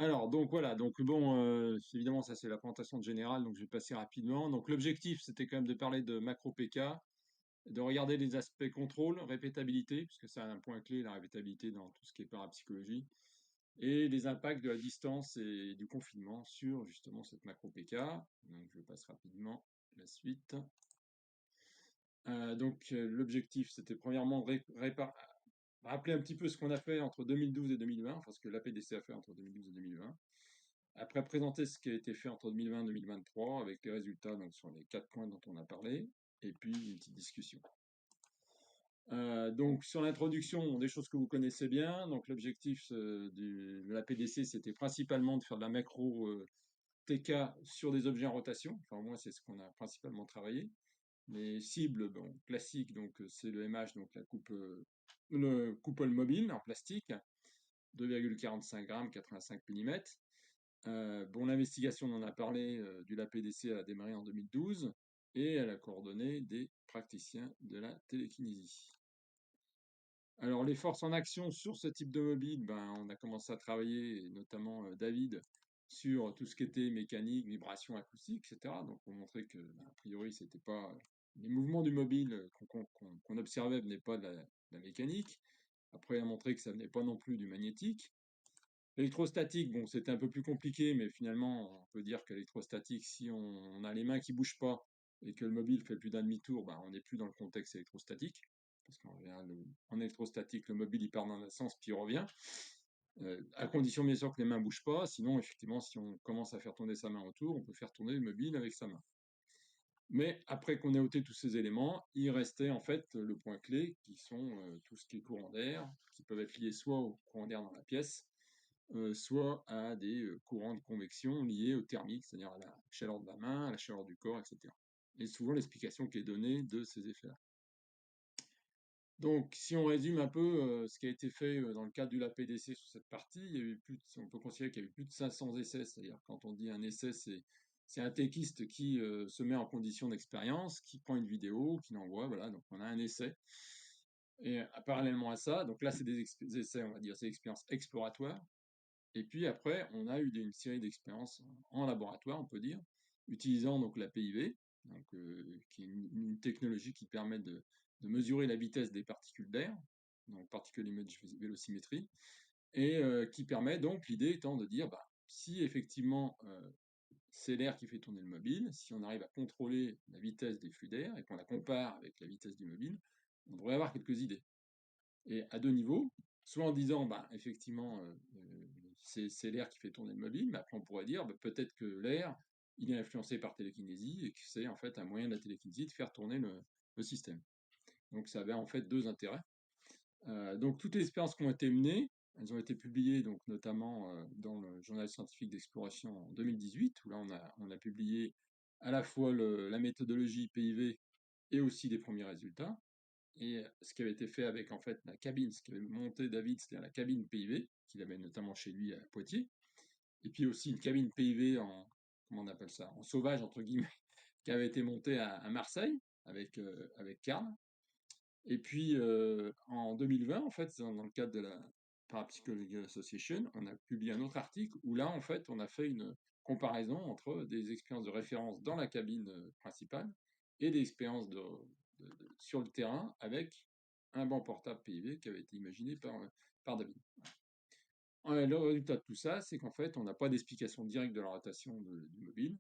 Alors, donc voilà, donc bon, évidemment, ça c'est la présentation de générale, donc je vais passer rapidement. Donc l'objectif, c'était quand même de parler de macro PK, de regarder les aspects contrôle, répétabilité, puisque c'est un point clé, la répétabilité dans tout ce qui est parapsychologie, et les impacts de la distance et du confinement sur justement cette macro PK. Donc je passe rapidement la suite. L'objectif, c'était premièrement de rappeler un petit peu ce qu'on a fait entre 2012 et 2020, enfin ce que l'APDC a fait entre 2012 et 2020. Après, présenter ce qui a été fait entre 2020 et 2023 avec les résultats donc, sur les 4 points dont on a parlé, et puis une petite discussion. Donc sur l'introduction, des choses que vous connaissez bien. Donc l'objectif de la PDC, c'était principalement de faire de la macro TK sur des objets en rotation. Enfin moi, c'est ce qu'on a principalement travaillé. Les cibles, bon, classiques, donc c'est le MH, donc le coupole mobile en plastique, 2,45 grammes, 85 mm. Bon, l'investigation, on en a parlé, du LAPDC, elle a démarré en 2012 et elle a coordonné des praticiens de la télékinésie. Alors, les forces en action sur ce type de mobile, ben, on a commencé à travailler, et notamment David, sur tout ce qui était mécanique, vibration, acoustique, etc. Donc, on montrait que, ben, a priori, c'était pas les mouvements du mobile qu'on observait venaient pas de la mécanique. Après, on a montré que ça venait pas non plus du magnétique. L'électrostatique, bon, c'était un peu plus compliqué, mais finalement, on peut dire que l'électrostatique, si on a les mains qui bougent pas et que le mobile fait plus d'un demi-tour, ben, on n'est plus dans le contexte électrostatique. Parce qu'en général, en électrostatique, le mobile, il part dans un sens, puis il revient. À condition, bien sûr, que les mains bougent pas. Sinon, effectivement, si on commence à faire tourner sa main autour, on peut faire tourner le mobile avec sa main. Mais après qu'on ait ôté tous ces éléments, il restait en fait le point clé, qui sont tout ce qui est courant d'air, qui peuvent être liés soit au courant d'air dans la pièce, soit à des courants de convection liés au thermique, c'est-à-dire à la chaleur de la main, à la chaleur du corps, etc. Et souvent l'explication qui est donnée de ces effets-là. Donc, si on résume un peu ce qui a été fait dans le cadre du LAPDC sur cette partie, il y a eu on peut considérer qu'il y a eu plus de 500 essais, c'est-à-dire quand on dit un essai, c'est un techiste qui se met en condition d'expérience, qui prend une vidéo, qui l'envoie, voilà, donc on a un essai. Et parallèlement à ça, donc là c'est des essais, on va dire, c'est des expériences exploratoires. Et puis après, on a eu une série d'expériences en laboratoire, on peut dire, utilisant donc la PIV, donc, qui est une technologie qui permet de mesurer la vitesse des particules d'air, donc particle image velocimétrie, et qui permet donc, l'idée étant de dire, bah, si effectivement c'est l'air qui fait tourner le mobile, si on arrive à contrôler la vitesse des flux d'air et qu'on la compare avec la vitesse du mobile, on devrait avoir quelques idées. Et à deux niveaux, soit en disant, bah, effectivement, c'est l'air qui fait tourner le mobile, mais après on pourrait dire, bah, peut-être que l'air, il est influencé par télékinésie et que c'est en fait un moyen de la télékinésie de faire tourner le système. Donc ça avait en fait deux intérêts. Donc toutes les expériences qui ont été menées, elles ont été publiées donc notamment dans le journal scientifique d'exploration en 2018, où là on a publié à la fois la méthodologie PIV et aussi des premiers résultats. Et ce qui avait été fait avec en fait la cabine, ce qu'avait monté David, c'était la cabine PIV, qu'il avait notamment chez lui à Poitiers, et puis aussi une cabine PIV en, comment on appelle ça, en sauvage entre guillemets, qui avait été montée à Marseille avec Karl. Et puis en 2020, en fait, dans le cadre de la Parapsychological Association, on a publié un autre article où là, en fait, on a fait une comparaison entre des expériences de référence dans la cabine principale et des expériences sur le terrain avec un banc portable PIV qui avait été imaginé par David. Le résultat de tout ça, c'est qu'en fait, on n'a pas d'explication directe de la rotation du mobile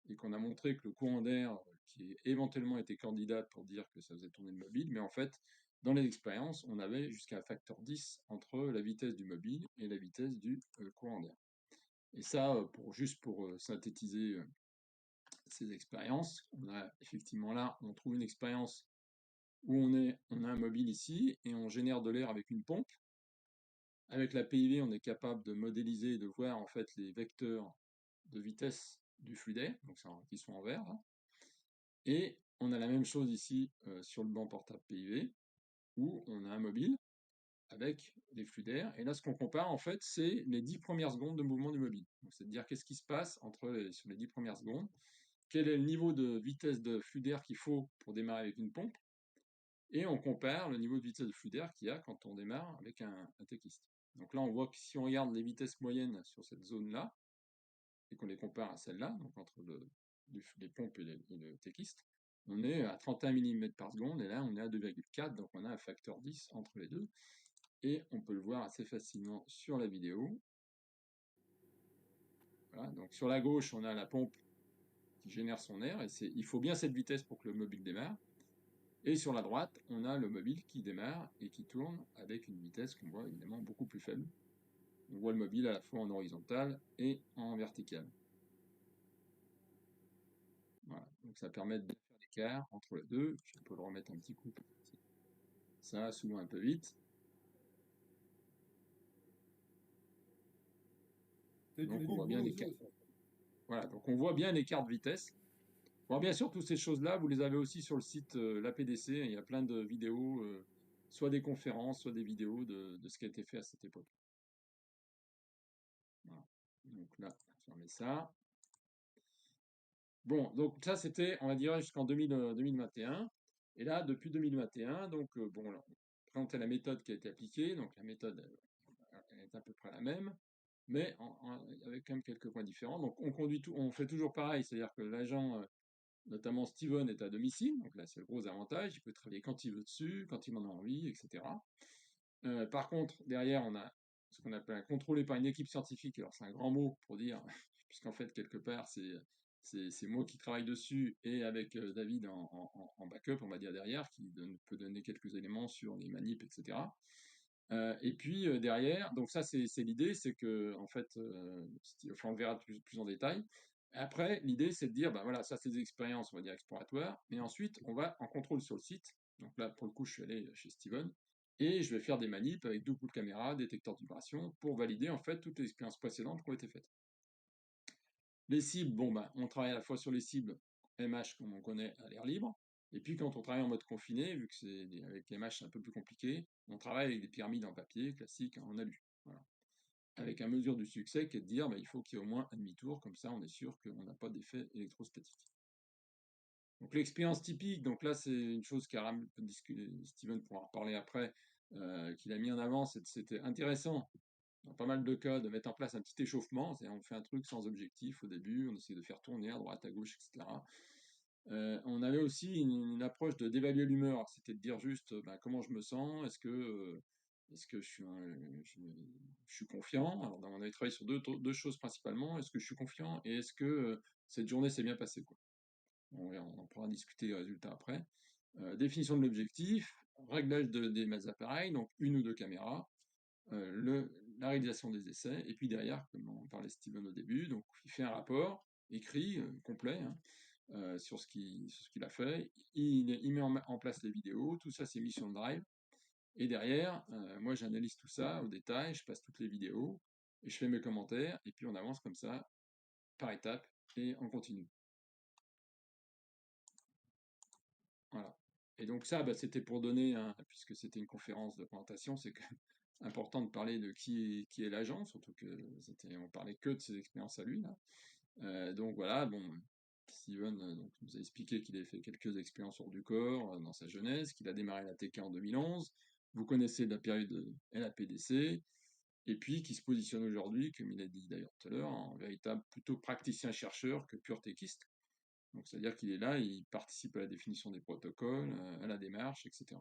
et qu'on a montré que le courant d'air, qui éventuellement était candidat pour dire que ça faisait tourner le mobile, mais en fait, dans les expériences, on avait jusqu'à un facteur 10 entre la vitesse du mobile et la vitesse du courant d'air. Et ça, juste pour synthétiser ces expériences, on a effectivement là, on trouve une expérience où on a un mobile ici et on génère de l'air avec une pompe. Avec la PIV, on est capable de modéliser et de voir en fait les vecteurs de vitesse du flux d'air, donc qui sont en vert, là. Et on a la même chose ici sur le banc portable PIV, où on a un mobile avec des flux d'air. Et là, ce qu'on compare, en fait, c'est les 10 premières secondes de mouvement du mobile. Donc, c'est de dire qu'est-ce qui se passe sur les 10 premières secondes, quel est le niveau de vitesse de flux d'air qu'il faut pour démarrer avec une pompe, et on compare le niveau de vitesse de flux d'air qu'il y a quand on démarre avec un techiste. Donc là, on voit que si on regarde les vitesses moyennes sur cette zone-là, et qu'on les compare à celle-là, donc entre les pompes et le téquiste, on est à 31 mm par seconde, et là on est à 2,4, donc on a un facteur 10 entre les deux, et on peut le voir assez facilement sur la vidéo. Voilà, donc sur la gauche, on a la pompe qui génère son air, et il faut bien cette vitesse pour que le mobile démarre. Et sur la droite, on a le mobile qui démarre et qui tourne avec une vitesse qu'on voit évidemment beaucoup plus faible. On voit le mobile à la fois en horizontal et en vertical. Voilà, donc ça permet de bien faire l'écart entre les deux. Je peux le remettre un petit coup. Ça s'ouvre un peu vite. Donc on voit bien l'écart. Voilà, donc on voit bien l'écart de vitesse. Bon, bien sûr, toutes ces choses-là, vous les avez aussi sur le site l'APDC. Il y a plein de vidéos, soit des conférences, soit des vidéos de ce qui a été fait à cette époque. Voilà. Donc là, on fermer ça. Bon, donc ça c'était, on va dire, jusqu'en 2021. Et là, depuis 2021, donc bon, là, on présentait la méthode qui a été appliquée. Donc la méthode elle est à peu près la même, mais avec quand même quelques points différents. Donc on fait toujours pareil, c'est-à-dire que l'agent, notamment Steven, est à domicile. Donc là, c'est le gros avantage. Il peut travailler quand il veut dessus, quand il en a envie, etc. Par contre, derrière, on a ce qu'on appelle un contrôlé par une équipe scientifique. Alors, c'est un grand mot pour dire, puisqu'en fait, quelque part, c'est moi qui travaille dessus et avec David en backup, on va dire derrière, qui peut donner quelques éléments sur les manips, etc. Et puis derrière, donc ça c'est l'idée, c'est que en fait, enfin, on le verra plus en détail. Après, l'idée c'est de dire, ben voilà, ça c'est des expériences, on va dire exploratoires, mais ensuite on va en contrôle sur le site. Donc là, pour le coup, je suis allé chez Steven et je vais faire des manips avec double caméra, détecteur de vibration, pour valider en fait toutes les expériences précédentes qui ont été faites. Les cibles, bon ben, on travaille à la fois sur les cibles MH comme on connaît à l'air libre, et puis quand on travaille en mode confiné, vu que c'est avec les MH c'est un peu plus compliqué, on travaille avec des pyramides en papier classiques en alu. Voilà. Avec un mesure du succès qui est de dire il faut qu'il y ait au moins un demi-tour, comme ça on est sûr qu'on n'a pas d'effet électrostatique. Donc l'expérience typique, donc là c'est une chose qu'Aram peut discuter, Steven pourra en reparler après, qu'il a mis en avant, c'était intéressant dans pas mal de cas, de mettre en place un petit échauffement. C'est-à-dire on fait un truc sans objectif au début, on essaie de faire tourner à droite, à gauche, etc. On avait aussi une approche d'évaluer l'humeur, c'était de dire juste comment je me sens, est-ce que je suis confiant. Alors, on avait travaillé sur deux choses principalement, est-ce que je suis confiant et est-ce que cette journée s'est bien passée, quoi. On pourra discuter des résultats après. Définition de l'objectif, réglage des appareils, donc une ou deux caméras, la réalisation des essais, et puis derrière, comme on parlait Steven au début, donc il fait un rapport écrit, complet, hein, sur ce qu'il a fait, il met en place les vidéos, tout ça c'est mis sur le drive, et derrière, moi j'analyse tout ça au détail, je passe toutes les vidéos, et je fais mes commentaires, et puis on avance comme ça, par étapes, et on continue. Voilà. Et donc ça, c'était pour donner, puisque c'était une conférence de présentation, c'est quand même important de parler de qui est l'agent, surtout que on parlait que de ses expériences à lui, là. Donc voilà, bon, Steven donc, nous a expliqué qu'il avait fait quelques expériences hors du corps dans sa jeunesse, qu'il a démarré la TK en 2011. Vous connaissez la période LAPDC, et puis qui se positionne aujourd'hui, comme il a dit d'ailleurs tout à l'heure, en véritable plutôt praticien-chercheur que pur techiste. Donc c'est-à-dire qu'il est là, il participe à la définition des protocoles, à la démarche, etc.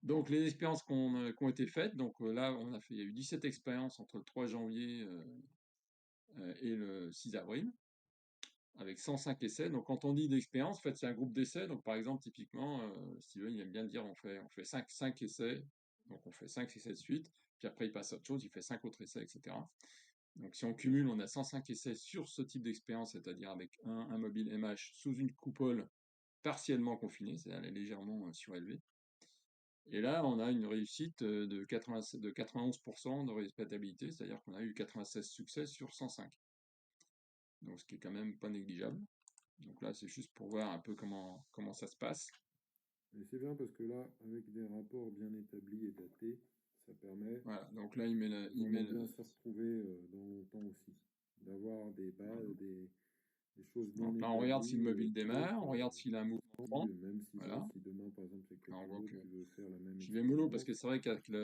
Donc les expériences qui ont été faites, donc là il y a eu 17 expériences entre le 3 janvier et le 6 avril, avec 105 essais. Donc quand on dit d'expérience, en fait c'est un groupe d'essais. Donc par exemple typiquement, Steven il aime bien dire on fait 5 essais, donc on fait 5 essais de suite, puis après il passe à autre chose, il fait 5 autres essais, etc. Donc si on cumule, on a 105 essais sur ce type d'expérience, c'est-à-dire avec un mobile MH sous une coupole partiellement confinée, c'est-à-dire elle est légèrement surélevée. Et là, on a une réussite de 91% de répétabilité, c'est-à-dire qu'on a eu 96 succès sur 105. Donc ce qui est quand même pas négligeable. Donc là, c'est juste pour voir un peu comment ça se passe. Et c'est bien parce que là, avec des rapports bien établis et datés, ça permet Voilà, donc là, il met de vraiment bien se retrouver dans longtemps aussi. D'avoir des voilà. bases, les choses bien Donc là, on regarde si le établies mobile qui montrent démarre, on regarde s'il a un mouvement si, franc. même si, Voilà. si demain, par exemple, il y a Là, on quelqu'un voit d'autre que qui veut faire la même j'y vais mollo parce expérience, que c'est vrai qu'avec il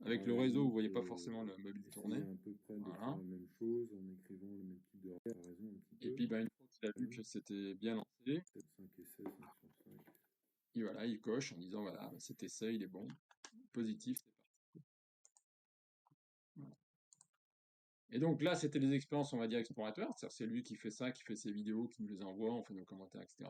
avec pourra à le la réseau, vous limite voyez pas forcément le mobile essayer tourner. à peu près de faire Voilà. la même chose en écrivant le même type de comparaison un petit Et peu. puis, bah, une fois qu'il a vu Hein, que c'était bien lancé, peut-être 5 essais, 5 sur 5. et voilà, il coche en disant voilà, cet essai, il est bon, positif, c'est parti. Voilà. Et donc là, c'était des expériences, on va dire, exploratoires. C'est-à-dire, c'est lui qui fait ça, qui fait ses vidéos, qui nous les envoie, on fait nos commentaires, etc.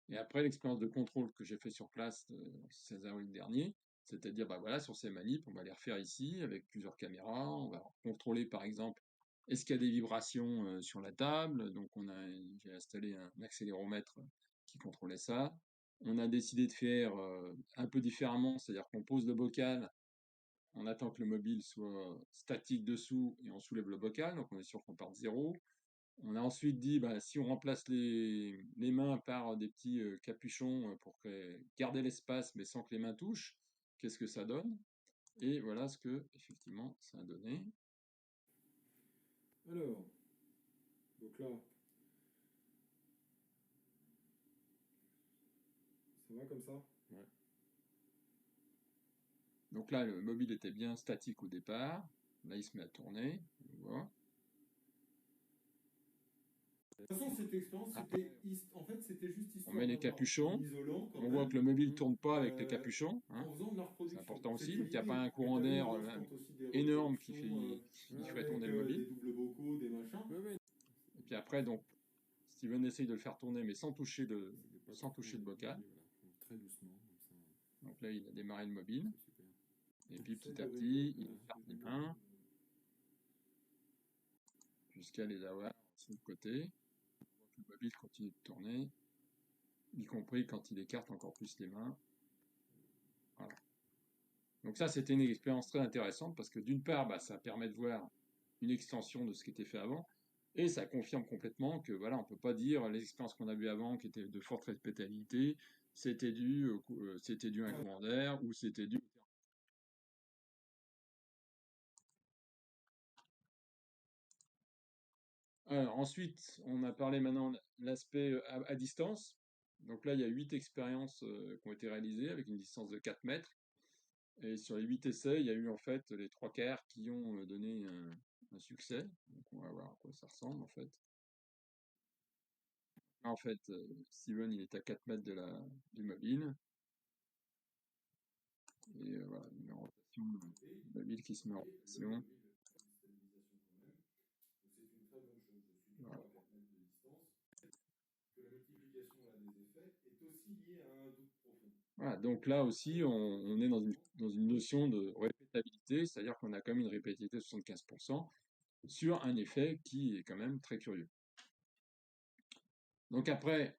Et après, l'expérience de contrôle que j'ai fait sur place le 16 avril dernier, c'est-à-dire, bah voilà, sur ces manips, on va les refaire ici avec plusieurs caméras. On va contrôler, par exemple, est-ce qu'il y a des vibrations sur la table. Donc, j'ai installé un accéléromètre qui contrôlait ça. On a décidé de faire un peu différemment, c'est-à-dire qu'on pose le bocal, on attend que le mobile soit statique dessous et on soulève le bocal, donc on est sûr qu'on part de zéro. On a ensuite dit, bah, si on remplace les mains par des petits capuchons pour garder l'espace mais sans que les mains touchent, qu'est-ce que ça donne? Et voilà ce que, effectivement, ça a donné. Alors, donc là, ça va comme ça? Ouais. Donc là, le mobile était bien statique au départ. Là, il se met à tourner. On voit. De toute façon, cette expérience, Après, en fait, c'était juste on histoire met les d'avoir un capuchons. isolant quand On voit même, que le mobile tourne pas avec les capuchons, hein. en faisant de la C'est reproduction. important aussi. C'était Donc, il n'y a pas l'idée. un Mais courant t'avais une d'air autre quand aussi des énorme reproductions qui ferait avec tourner le mobile. des doubles bocaux, des machins. Ouais, ouais. Et puis après, donc, Steven essaye de le faire tourner, mais sans toucher sans toucher le bocal. Voilà. Très doucement, comme ça. Donc là, il a démarré le mobile. C'est super. Et puis petit J'essaie à de petit, il réduire, écarte les mains jusqu'à les avoir sur le côté. On voit que le mobile continue de tourner, y compris quand il écarte encore plus les mains. Voilà. Donc ça, c'était une expérience très intéressante parce que d'une part, bah, ça permet de voir une extension de ce qui était fait avant, et ça confirme complètement que voilà, on peut pas dire les expériences qu'on a vues avant qui étaient de forte répétabilité, c'était dû à un courant d'air ou c'était dû. Alors, ensuite, on a parlé maintenant de l'aspect à distance. Donc là, il y a 8 expériences qui ont été réalisées avec une distance de 4 mètres. Et sur les 8 essais, il y a eu en fait les 3 quarts qui ont donné un succès. Donc on va voir à quoi ça ressemble en fait. En fait, Steven, il est à 4 mètres du mobile. Et voilà, il met en rotation, le mobile qui se met en rotation. Voilà. Voilà, donc là aussi, on est dans une notion de répétabilité, c'est-à-dire qu'on a quand même une répétitivité de 75% sur un effet qui est quand même très curieux. Donc après,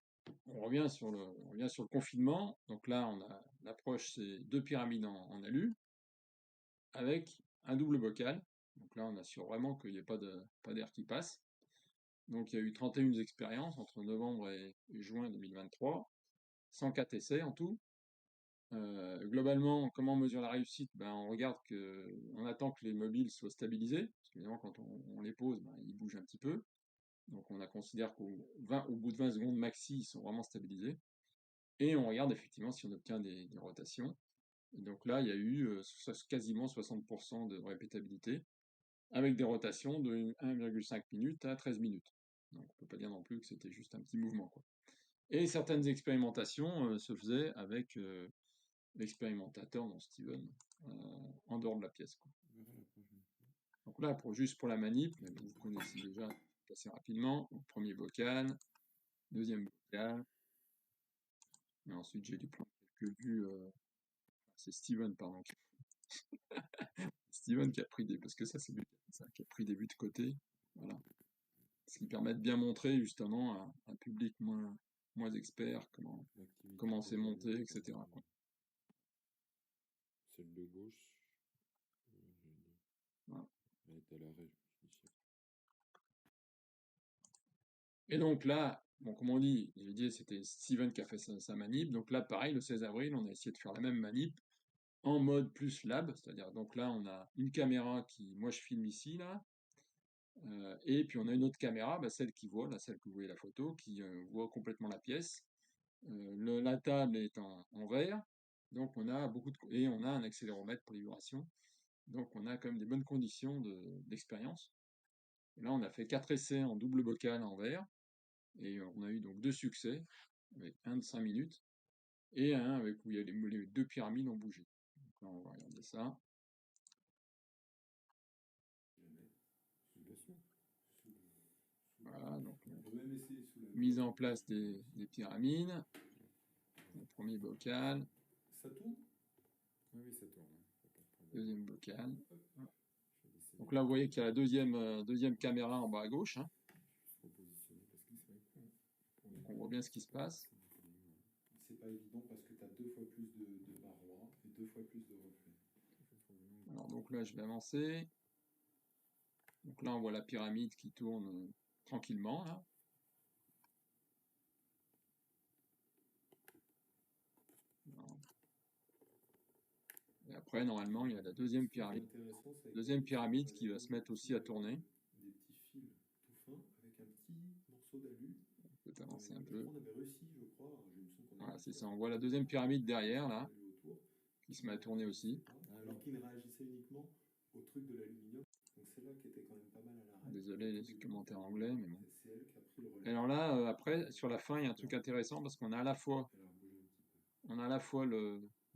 on revient sur le confinement. Donc là, on a l'approche, c'est 2 pyramides en alu avec un double bocal. Donc là, on assure vraiment qu'il n'y ait pas d'air qui passe. Donc il y a eu 31 expériences entre novembre et juin 2023, 104 essais en tout. Globalement, comment on mesure la réussite? Ben, on attend que les mobiles soient stabilisés, parce qu'évidemment, quand on les pose, ben, ils bougent un petit peu. Donc on considère au bout de 20 secondes maxi, ils sont vraiment stabilisés. Et on regarde effectivement si on obtient des rotations. Et donc là, il y a eu quasiment 60% de répétabilité, avec des rotations de 1,5 minutes à 13 minutes. Donc on peut pas dire non plus que c'était juste un petit mouvement, quoi. Et certaines expérimentations se faisaient avec l'expérimentateur, non Steven, en dehors de la pièce, quoi. Donc là, juste pour la manip, mais vous connaissez déjà assez rapidement. Donc, premier bocal, deuxième bocal, et ensuite j'ai dû prendre quelques vues. C'est Steven, pardon. Steven qui a pris parce que ça c'est lui qui a pris des vues de côté, voilà. Ce qui permet de bien montrer justement à un public moins expert comment c'est monté, etc., quoi. Celle de gauche, Voilà. elle est à l'arrêt. Et donc là, bon, comme on dit, j'ai dit c'était Steven qui a fait sa manip. Donc là, pareil, le 16 avril, on a essayé de faire la même manip en mode plus lab, c'est-à-dire donc là, on a une caméra moi je filme ici là, Et puis on a une autre caméra, bah, celle qui voit, là, celle que vous voyez la photo, qui voit complètement la pièce. La table est en verre, donc on a et on a un accéléromètre pour les vibrations. Donc on a quand même des bonnes conditions d'expérience. Là, on a fait 4 essais en double bocal en verre, et on a eu donc 2 succès, avec un de 5 minutes, et un avec où il y a les 2 pyramides ont bougé. Donc là, on va regarder ça. Voilà, donc mise en place des pyramides. Le premier bocal, Ça tourne? Oui, ça tourne. deuxième bocal. Donc là, vous voyez qu'il y a la deuxième caméra en bas à gauche, hein. Donc on voit bien ce qui se passe. C'est pas évident parce que tu as 2 fois plus de marois et 2 fois plus de reflets. Alors donc là, je vais avancer. Donc là, on voit la pyramide qui tourne tranquillement, là. Et après, normalement, il y a la deuxième pyramide. Deuxième pyramide qui va se mettre aussi à tourner. Des petits fils tout fins avec un petit morceau d'alu. On peut avancer un peu. On avait réussi, je crois. Voilà, c'est ça. On voit la deuxième pyramide derrière, là, qui se met à tourner aussi. Alors qu'il ne réagissait uniquement au truc de l'aluminium. Donc c'est là qui était quand même pas mal à l'arrêt. Désolé les commentaires anglais, mais bon. C'est elle qui a pris le relais. Alors là, après, sur la fin, il y a un truc intéressant parce qu'on a à la fois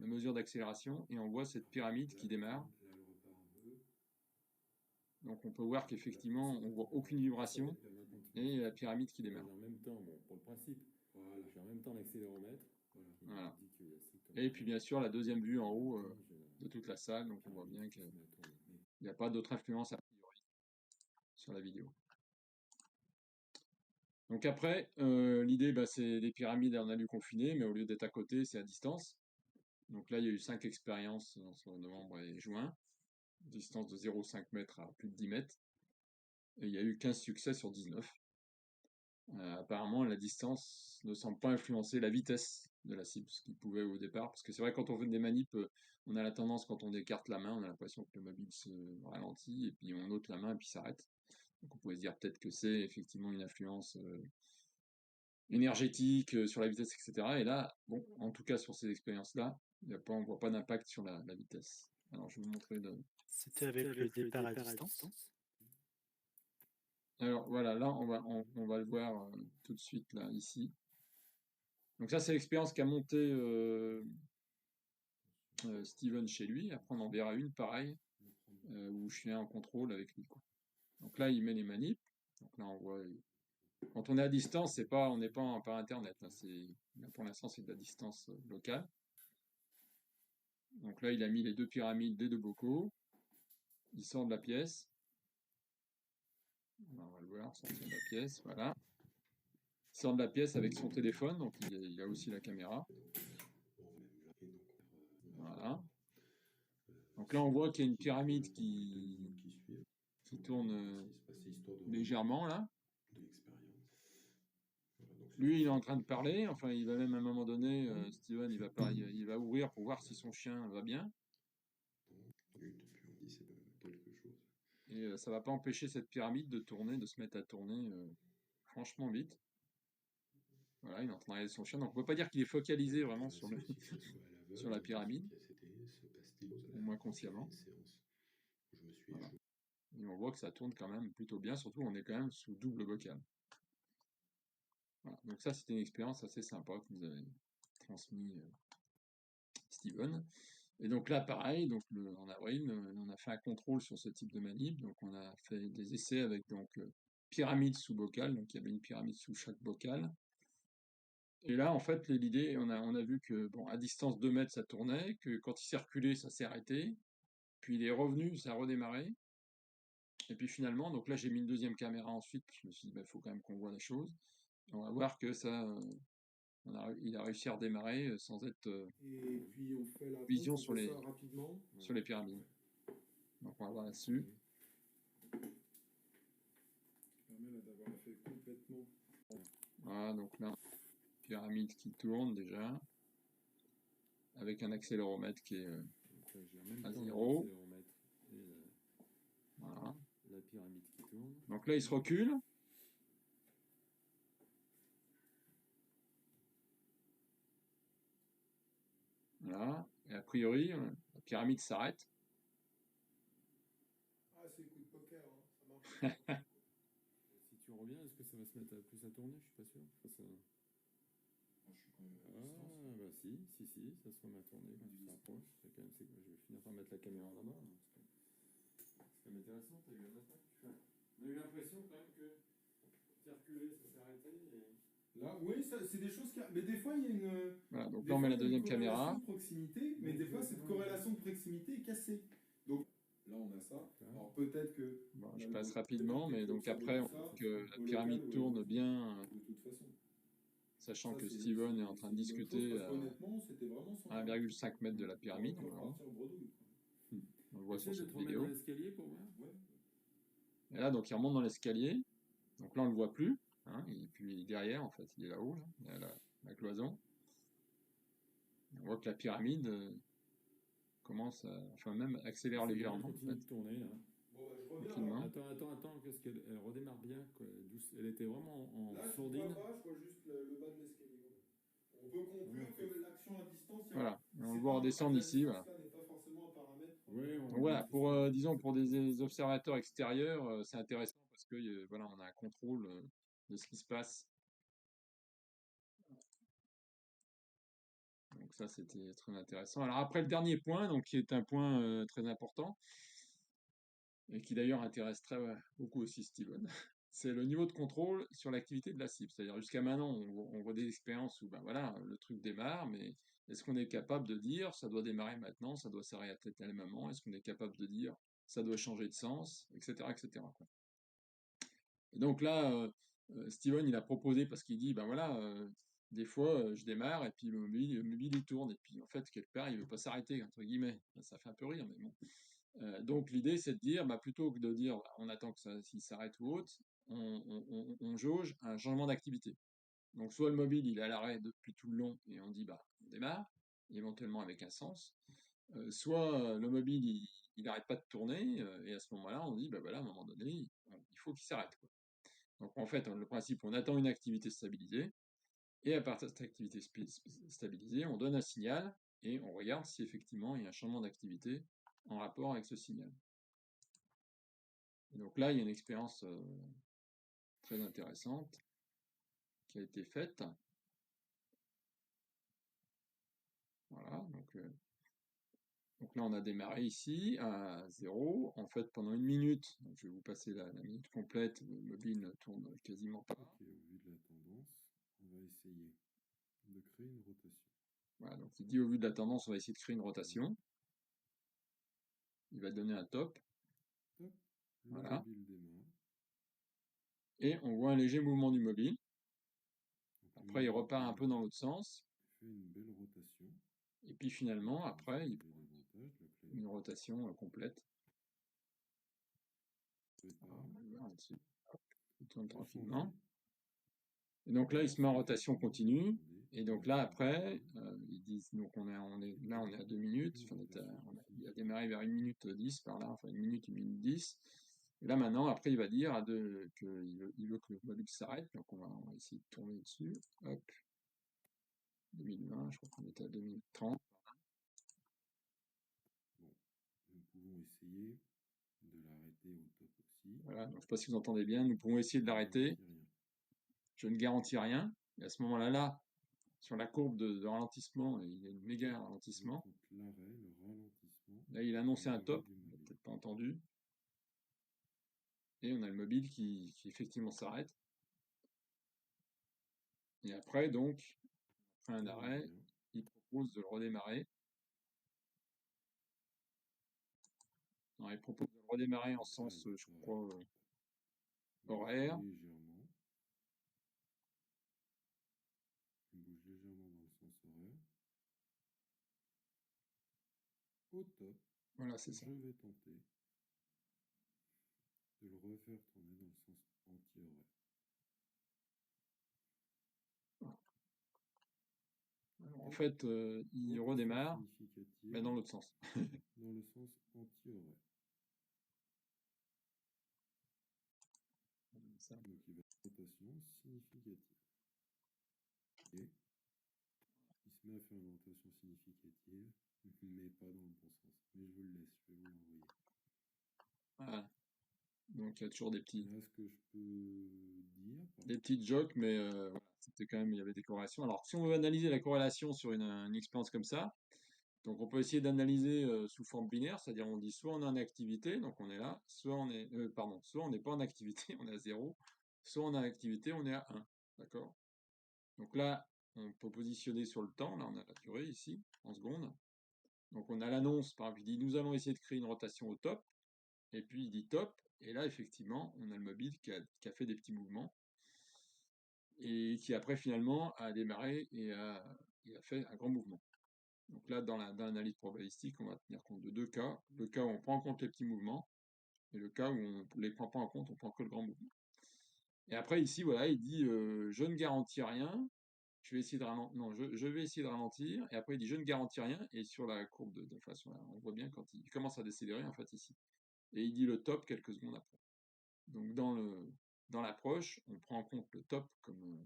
la mesure d'accélération et on voit cette pyramide qui démarre. Donc on peut voir qu'effectivement, on voit aucune vibration et la pyramide qui démarre. En même temps, bon, pour le principe, j'ai en même temps l'accéléromètre. Voilà. Et puis bien sûr, la deuxième vue en haut de toute la salle, donc on voit bien qu'il n'y a pas d'autre influence a priori sur la vidéo. Donc après, l'idée, bah, c'est des pyramides en alu confiné, mais au lieu d'être à côté, c'est à distance. Donc là, il y a eu 5 expériences entre novembre et juin, distance de 0,5 mètres à plus de 10 mètres. Et il y a eu 15 succès sur 19. Apparemment, la distance ne semble pas influencer la vitesse de la cible, ce qui pouvait au départ. Parce que c'est vrai, quand on fait des manips, on a la tendance, quand on écarte la main, on a l'impression que le mobile se ralentit, et puis on ôte la main et puis s'arrête. Donc on pourrait se dire peut-être que c'est effectivement une influence énergétique sur la vitesse, etc. Et là, bon, en tout cas sur ces expériences-là, on ne voit pas d'impact sur la vitesse. Alors je vais vous montrer C'était avec le départ à distance. Alors voilà, là on va le voir tout de suite là ici. Donc ça c'est l'expérience qu'a monté Steven chez lui. Après on en verra une pareille où je suis en contrôle avec lui, quoi. Donc là il met les manips. Donc là on voit. Quand on est à distance, on n'est pas par internet. Là, pour l'instant c'est de la distance locale. Donc là il a mis les 2 pyramides des 2 bocaux. Il sort de la pièce. On va le voir, sortir de la pièce, voilà. Il sort de la pièce avec son téléphone, donc il a aussi la caméra. Voilà. Donc là, on voit qu'il y a une pyramide qui tourne légèrement, là. Lui, il est en train de parler, enfin, il va même à un moment donné, Steven, il va ouvrir pour voir si son chien va bien. Et ça va pas empêcher cette pyramide de tourner, de se mettre à tourner franchement vite. Voilà, il est en train de regarder son chien. Donc on peut pas dire qu'il est focalisé vraiment sur la pyramide, au moins consciemment. Voilà. Et on voit que ça tourne quand même plutôt bien, surtout on est quand même sous double bocal. Voilà. Donc ça c'était une expérience assez sympa que nous avait transmis Steven. Et donc là pareil, donc en avril, on a fait un contrôle sur ce type de manip. Donc on a fait des essais avec pyramide sous bocal, donc il y avait une pyramide sous chaque bocal. Et là, en fait, l'idée, on a vu que, bon, à distance 2 mètres, ça tournait, que quand il s'est reculé, ça s'est arrêté, puis il est revenu, ça a redémarré, et puis finalement, donc là, j'ai mis une deuxième caméra ensuite, je me suis dit, il faut quand même qu'on voit la chose, et on va voir que ça, il a réussi à redémarrer sans être Et puis on fait la vision sur les pyramides. Donc on va voir là-dessus. Permet d'avoir fait complètement. Voilà, donc là, pyramide qui tourne déjà, avec un accéléromètre qui est à 0. Voilà. La pyramide qui tourne. Donc là, il se recule. Voilà. Et a priori, la pyramide s'arrête. Ah, c'est le coup de poker, hein. Ça marche. Si tu reviens, est-ce que ça va se mettre plus à tourner? Je suis pas sûr. Enfin, ça... Moi, je suis quand même à Ah, distance. bah si, ça se remet à tourner quand tu te rapproches. C'est quand même, je vais finir par mettre la caméra là-bas. Hein, c'est quand même intéressant, t'as eu un matin que tu fais. On a eu l'impression quand même que tu as reculé, ça s'est arrêté. Et... Là, oui, c'est des choses qui. Mais des fois, il y a une. Voilà, donc là, on met la deuxième caméra. De proximité, mais des fois, cette corrélation de proximité est cassée. Donc là, on a ça. Alors peut-être que. Bon, je passe rapidement, mais donc après, on voit que la pyramide tourne bien, De toute façon. sachant que Steven est en train de discuter à 1,5 mètre de la pyramide. On le voit sur cette vidéo. Et là, donc, il remonte dans l'escalier. Donc là, on ne le voit plus. Hein, et puis derrière, en fait, il est là-haut, là, il y a la cloison. On voit que la pyramide commence à, enfin, même accélère légèrement. En fait. Tourner, là. Tranquillement. Attends, qu'est-ce qu'elle redémarre bien, quoi. Elle était vraiment en sourdine. Je vois juste le bas de l'escalier. On peut conclure que l'action à distance. Voilà, on le voit redescendre ici. Voilà. Donc voilà, pour, disons, pour des observateurs extérieurs, c'est intéressant parce que voilà, on a un contrôle de ce qui se passe. Donc ça, c'était très intéressant. Alors après, le dernier point, donc, qui est un point très important, et qui d'ailleurs intéresse beaucoup aussi Steven, c'est le niveau de contrôle sur l'activité de la cible. C'est-à-dire jusqu'à maintenant, on voit des expériences où ben voilà, le truc démarre, mais est-ce qu'on est capable de dire ça doit démarrer maintenant, ça doit s'arrêter à tel moment, est-ce qu'on est capable de dire ça doit changer de sens, etc. etc. quoi. Et donc là, Steven, il a proposé, parce qu'il dit, ben voilà, des fois, je démarre, et puis le mobile, il tourne, et puis en fait, quelque part, il veut pas s'arrêter, entre guillemets. Ça fait un peu rire, mais bon. Donc l'idée, c'est de dire, bah, plutôt que de dire bah, on attend que ça s'il s'arrête ou autre, on jauge un changement d'activité. Donc soit le mobile il est à l'arrêt depuis tout le long et on dit bah on démarre, éventuellement avec un sens. Soit le mobile il n'arrête pas de tourner et à ce moment-là on dit bah voilà à un moment donné il faut qu'il s'arrête. Quoi. Donc en fait le principe on attend une activité stabilisée et à partir de cette activité stabilisée on donne un signal et on regarde si effectivement il y a un changement d'activité en rapport avec ce signal. Et donc là, il y a une expérience très intéressante qui a été faite. Voilà, donc là, on a démarré ici à 0. En fait, pendant 1 minute, donc je vais vous passer la minute complète, le mobile ne tourne quasiment pas. Ok, au vu de la tendance, on va essayer de créer une rotation. Voilà, donc il dit au vu de la tendance, on va essayer de créer une rotation. Il va donner un top. Top. Voilà. Mobile démarre. Et on voit un léger mouvement du mobile. Après, il repart un peu dans l'autre sens. Il fait une belle rotation. Et puis finalement, après, il prend une rotation complète. Il tourne tranquillement. Et donc là, il se met en rotation continue. Et donc là, après, ils disent, donc on est à 2 minutes. Enfin, il a démarré vers 1 minute 10 par là, enfin 1 minute 10. Et là, maintenant, après, il va dire qu'il veut que le mobile s'arrête. Donc on va essayer de tourner dessus. Hop. 2020, je crois qu'on était à 2030. Bon, nous pouvons essayer de l'arrêter au top aussi. Voilà, donc je ne sais pas si vous entendez bien, nous pouvons essayer de l'arrêter. Je ne garantis rien. Et à ce moment-là, sur la courbe de ralentissement, il y a une méga ralentissement. Là, il a annoncé un top, on n'a peut-être pas entendu. Et on a le mobile qui effectivement s'arrête. Et après, donc, après un arrêt, il propose de le redémarrer. Non, il propose de le redémarrer en sens, je crois, horaire. Il bouge légèrement dans le sens horaire. Au top. Voilà, c'est ça. Je vais tenter de le refaire tourner dans le sens anti-horaire. En fait, il redémarre, mais dans l'autre sens. Dans le sens anti-horaire. ça. Donc il va avoir une rotation significative. Et il se met à faire une rotation significative, mais pas dans le bon sens. Mais je vous le laisse, je vais vous l'envoyer. Voilà. Donc il y a toujours des Là, ce que je peux dire, petites jokes, mais voilà, c'était quand même, il y avait des corrélations. Alors, si on veut analyser la corrélation sur une expérience comme ça, donc on peut essayer d'analyser sous forme binaire, c'est-à-dire on dit soit on est en activité, donc on est là, soit on est, soit on n'est pas en activité, on est à 0, soit on est en activité, on est à 1, d'accord? Donc là, on peut positionner sur le temps, là on a la durée ici, en secondes. Donc on a l'annonce, par exemple, il dit nous allons essayer de créer une rotation au top, et puis il dit top, et là effectivement, on a le mobile qui a fait des petits mouvements, et qui après finalement a démarré et a fait un grand mouvement. Donc là, dans l'analyse probabilistique, on va tenir compte de deux cas. Le cas où on prend en compte les petits mouvements, et le cas où on ne les prend pas en compte, on prend que le grand mouvement. Et après, ici, voilà, il dit je ne garantis rien, je vais essayer de ralentir. Non, je vais essayer de ralentir, et après il dit je ne garantis rien, et sur la courbe de façon là, on voit bien quand il commence à décélérer, en fait, ici. Et il dit le top quelques secondes après. Donc dans l'approche, on prend en compte le top comme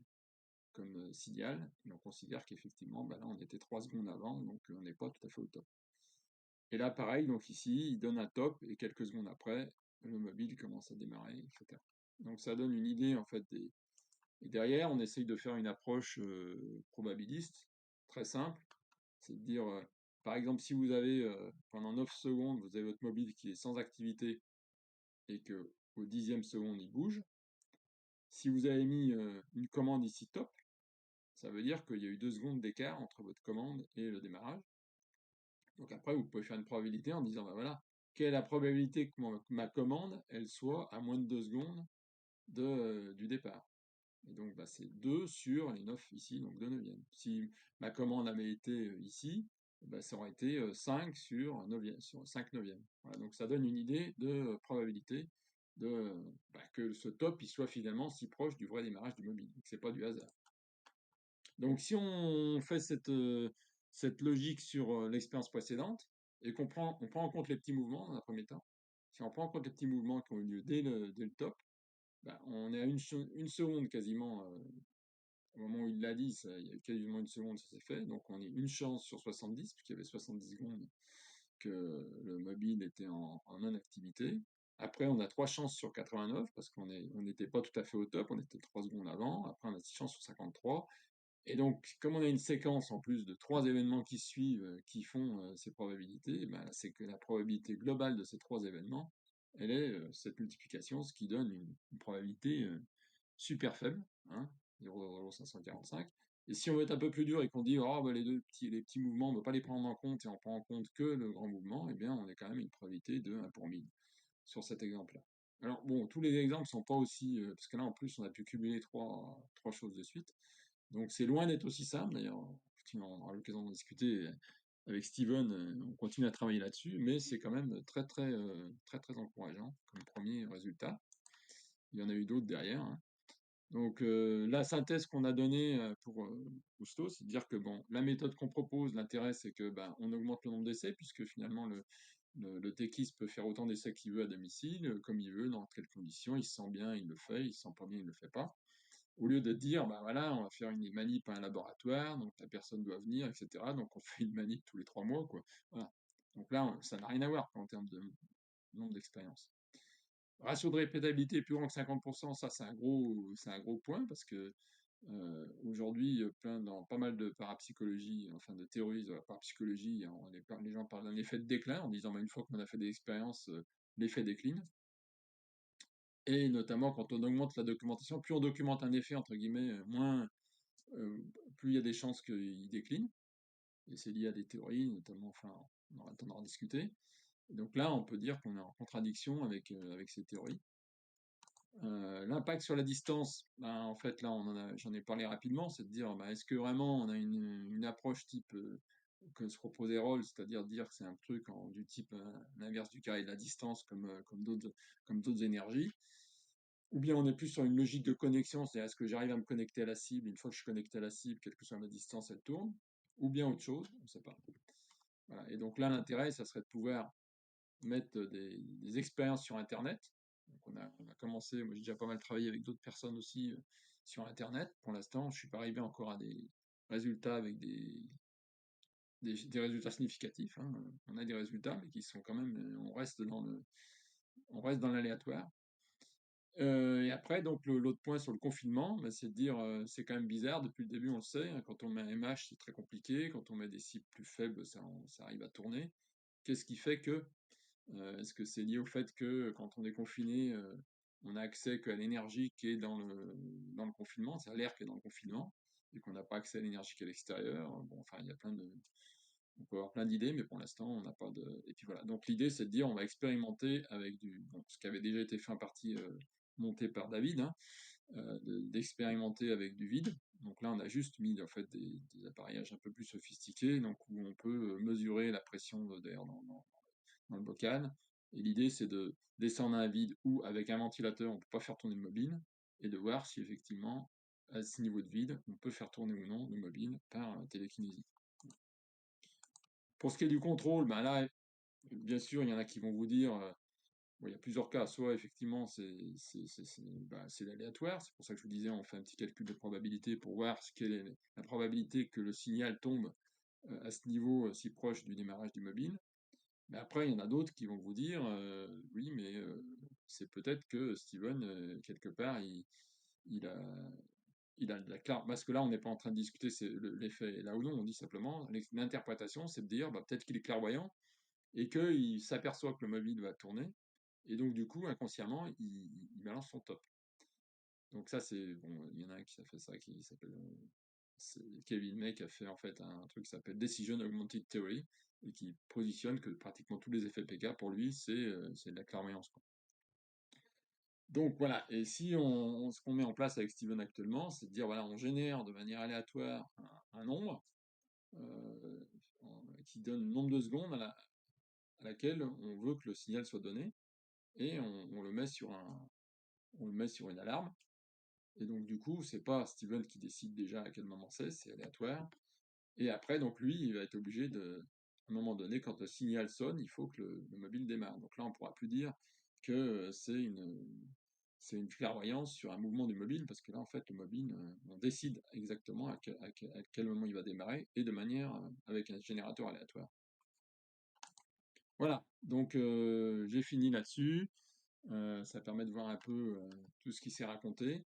signal, et on considère qu'effectivement, bah là, on était 3 secondes avant, donc on n'est pas tout à fait au top. Et là, pareil, donc ici, il donne un top, et quelques secondes après, le mobile commence à démarrer, etc. Donc ça donne une idée, en fait, Et derrière, on essaye de faire une approche probabiliste, très simple, c'est de dire, par exemple, si vous avez, pendant 9 secondes, vous avez votre mobile qui est sans activité, et que au 10e seconde, il bouge, si vous avez mis une commande ici top, ça veut dire qu'il y a eu 2 secondes d'écart entre votre commande et le démarrage. Donc après, vous pouvez faire une probabilité en disant, bah voilà, quelle est la probabilité que ma commande, elle soit à moins de 2 secondes du départ. Et donc, bah, c'est 2 sur les 9 ici, donc 2 neuvièmes. Si ma commande avait été ici, bah, ça aurait été 5 sur 5 neuvièmes. Voilà, donc ça donne une idée de probabilité que ce top il soit finalement si proche du vrai démarrage du mobile. Donc c'est pas du hasard. Donc si on fait cette logique sur l'expérience précédente, et on prend en compte les petits mouvements dans un premier temps, si on prend en compte les petits mouvements qui ont eu lieu dès le top, bah, on est à une seconde quasiment, au moment où il l'a dit, il y a quasiment une seconde, ça s'est fait, donc on est une chance sur 70, puisqu'il y avait 70 secondes que le mobile était en non-activité. Après, on a 3 chances sur 89, parce qu'on n'était pas tout à fait au top, on était 3 secondes avant. Après, on a 6 chances sur 53. Et donc, comme on a une séquence en plus de 3 événements qui suivent, qui font ces probabilités, ben, c'est que la probabilité globale de ces 3 événements, elle est cette multiplication, ce qui donne une probabilité super faible, hein, 0,0545. Et si on veut être un peu plus dur et qu'on dit oh, bah, les petits mouvements, on ne va pas les prendre en compte et on prend en compte que le grand mouvement, eh bien on est quand même une probabilité de 1 pour 1000 sur cet exemple-là. Alors bon, tous les exemples ne sont pas aussi, parce que là en plus on a pu cumuler trois choses de suite. Donc c'est loin d'être aussi simple, d'ailleurs, on aura l'occasion d'en discuter avec Steven, on continue à travailler là-dessus, mais c'est quand même très très encourageant comme premier résultat. Il y en a eu d'autres derrière, hein. Donc la synthèse qu'on a donnée pour Cousteau, c'est de dire que bon, la méthode qu'on propose, l'intérêt c'est que ben, on augmente le nombre d'essais, puisque finalement le techiste peut faire autant d'essais qu'il veut à domicile, comme il veut, dans quelles conditions, il se sent bien, il le fait, il se sent pas bien, il le fait pas. Au lieu de dire, bah voilà, on va faire une manip à un laboratoire, donc la personne doit venir, etc. Donc on fait une manip tous les 3 mois, quoi. Voilà. Donc là, ça n'a rien à voir en termes de nombre d'expériences. Ratio de répétabilité plus grand que 50%, ça c'est un gros point, parce que aujourd'hui, dans pas mal de parapsychologie, enfin de théories de la parapsychologie, les gens parlent d'un effet de déclin en disant, bah, une fois qu'on a fait des expériences, l'effet décline. Et notamment quand on augmente la documentation, plus on documente un effet, entre guillemets, plus il y a des chances qu'il décline. Et c'est lié à des théories, notamment, enfin, on aura le temps d'en discuter. Et donc là, on peut dire qu'on est en contradiction avec ces théories. L'impact sur la distance, ben, en fait, là, j'en ai parlé rapidement, c'est de dire, ben, est-ce que vraiment on a une approche type que se proposait Rawls, c'est-à-dire dire que c'est un truc du type l'inverse du carré de la distance, comme d'autres énergies, ou bien on est plus sur une logique de connexion, c'est-à-dire est-ce que j'arrive à me connecter à la cible, une fois que je suis connecté à la cible, quelle que soit ma distance, elle tourne, ou bien autre chose, on ne sait pas. Voilà. Et donc là, l'intérêt, ça serait de pouvoir mettre des expériences sur Internet, Donc on a commencé, moi j'ai déjà pas mal travaillé avec d'autres personnes aussi sur Internet. Pour l'instant, je suis pas arrivé encore à des résultats avec des résultats significatifs, hein. On a des résultats, mais qui sont quand même, on reste dans l'aléatoire. Et après, donc l'autre point sur le confinement, bah, c'est de dire, c'est quand même bizarre, depuis le début on le sait, hein, quand on met un MH c'est très compliqué, quand on met des cibles plus faibles ça arrive à tourner. Qu'est-ce qui fait que, est-ce que c'est lié au fait que quand on est confiné, on a accès qu'à l'énergie qui est dans le confinement, c'est-à-dire l'air qui est dans le confinement, et qu'on n'a pas accès à l'énergie qui est à l'extérieur? Bon, enfin, il y a on peut avoir plein d'idées, mais pour l'instant, on n'a pas de. Et puis voilà. Donc l'idée, c'est de dire, on va expérimenter avec bon, ce qui avait déjà été fait en partie monté par David, hein, d'expérimenter avec du vide. Donc là, on a juste mis en fait des appareillages un peu plus sophistiqués, donc où on peut mesurer la pression d'air dans le bocal. Et l'idée, c'est de descendre à un vide où, avec un ventilateur, on ne peut pas faire tourner le mobile, et de voir si effectivement, à ce niveau de vide, on peut faire tourner ou non le mobile par télékinésie. Pour ce qui est du contrôle, ben là, bien sûr, il y en a qui vont vous dire, bon, il y a plusieurs cas. Soit effectivement, c'est l'aléatoire. C'est pour ça que je vous disais, on fait un petit calcul de probabilité pour voir quelle est la probabilité que le signal tombe à ce niveau si proche du démarrage du mobile. Mais après, il y en a d'autres qui vont vous dire, oui, mais c'est peut-être que Steven, quelque part, il a, il a de la clarté. Parce que là, on n'est pas en train de discuter l'effet là ou non. On dit simplement, l'interprétation, c'est de dire, bah, peut-être qu'il est clairvoyant et qu'il s'aperçoit que le mobile va tourner. Et donc, du coup, inconsciemment, il balance son top. Donc ça, c'est bon. Il y en a un qui a fait ça, qui s'appelle Kevin May, qui a fait en fait un truc qui s'appelle Decision Augmented Theory et qui positionne que pratiquement tous les effets PK pour lui, c'est de la clairvoyance, quoi. Donc voilà. Et si ce qu'on met en place avec Steven actuellement, c'est de dire voilà, on génère de manière aléatoire un nombre euh, qui donne le nombre de secondes à laquelle on veut que le signal soit donné et on le met on le met sur une alarme. Et donc, du coup, c'est pas Steven qui décide déjà à quel moment c'est aléatoire. Et après, donc lui, il va être obligé à un moment donné, quand le signal sonne, il faut que le mobile démarre. Donc là, on pourra plus dire que c'est une clairvoyance sur un mouvement du mobile, parce que là, en fait, le mobile, on décide exactement à quel moment il va démarrer, et de manière avec un générateur aléatoire. Voilà, donc j'ai fini là-dessus. Ça permet de voir un peu tout ce qui s'est raconté.